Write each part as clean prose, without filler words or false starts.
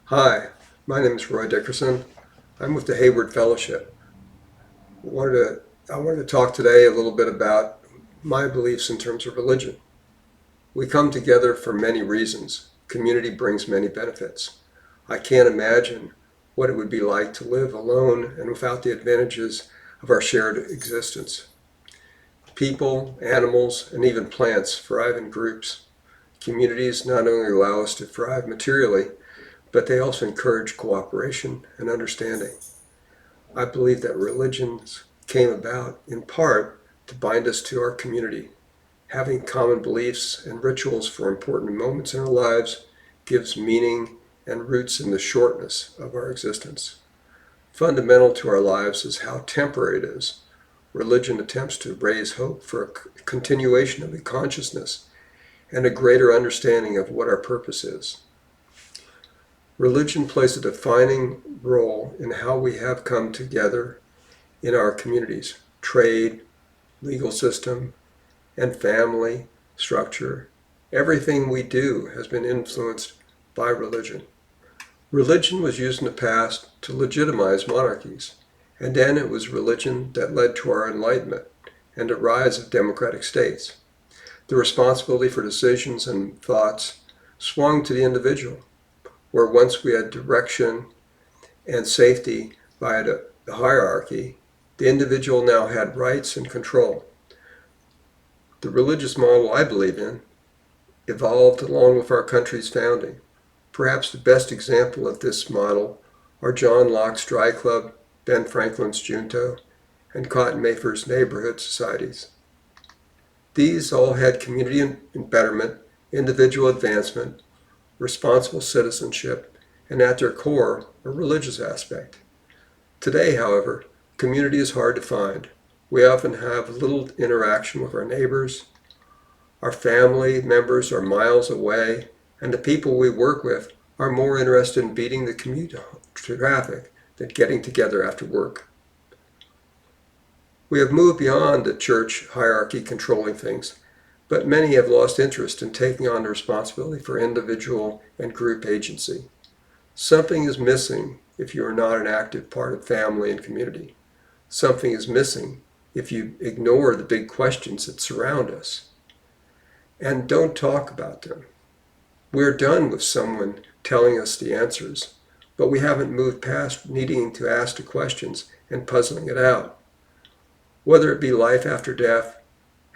Hi, my name is Roy Dickerson. I'm with the Hayward Fellowship. I wanted to talk today a little bit about my beliefs in terms of religion. We come together for many reasons. Community brings many benefits. I can't imagine what it would be like to live alone and without the advantages of our shared existence. People, animals, and even plants thrive in groups. Communities not only allow us to thrive materially, but they also encourage cooperation and understanding. I believe that religions came about in part to bind us to our community. Having common beliefs and rituals for important moments in our lives gives meaning and roots in the shortness of our existence. Fundamental to our lives is how temporary it is. Religion attempts to raise hope for a continuation of the consciousness and a greater understanding of what our purpose is. Religion plays a defining role in how we have come together in our communities. Trade, legal system, and family structure. Everything we do has been influenced by religion. Religion was used in the past to legitimize monarchies, and then it was religion that led to our enlightenment and the rise of democratic states. The responsibility for decisions and thoughts swung to the individual, where once we had direction and safety via the hierarchy, the individual now had rights and control. The religious model I believe in evolved along with our country's founding. Perhaps the best example of this model are John Locke's Dry Club, Ben Franklin's Junto, and Cotton Mather's neighborhood societies. These all had community betterment, individual advancement, responsible citizenship, and at their core, a religious aspect. Today, however, community is hard to find. We often have little interaction with our neighbors. Our family members are miles away, and the people we work with are more interested in beating the commute traffic than getting together after work. We have moved beyond the church hierarchy controlling things, but many have lost interest in taking on the responsibility for individual and group agency. Something is missing if you are not an active part of family and community. Something is missing if you ignore the big questions that surround us and don't talk about them. We're done with someone telling us the answers, but we haven't moved past needing to ask the questions and puzzling it out. Whether it be life after death,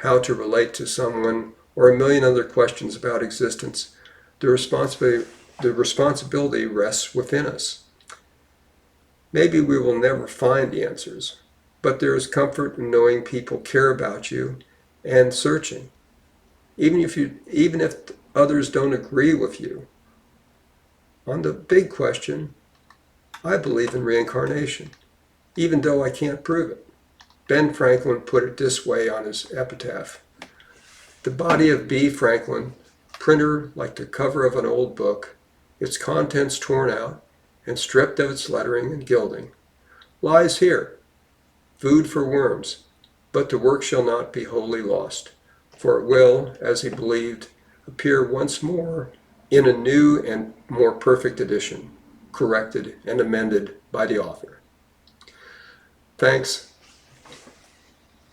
how to relate to someone, or a million other questions about existence, the responsibility rests within us. Maybe we will never find the answers, but there is comfort in knowing people care about you and searching. Even if others don't agree with you. On the big question, I believe in reincarnation, even though I can't prove it. Ben Franklin put it this way on his epitaph: "The body of B. Franklin, printer like the cover of an old book, its contents torn out and stripped of its lettering and gilding, lies here, food for worms, but the work shall not be wholly lost, for it will, as he believed, appear once more in a new and more perfect edition, corrected and amended by the author." Thanks.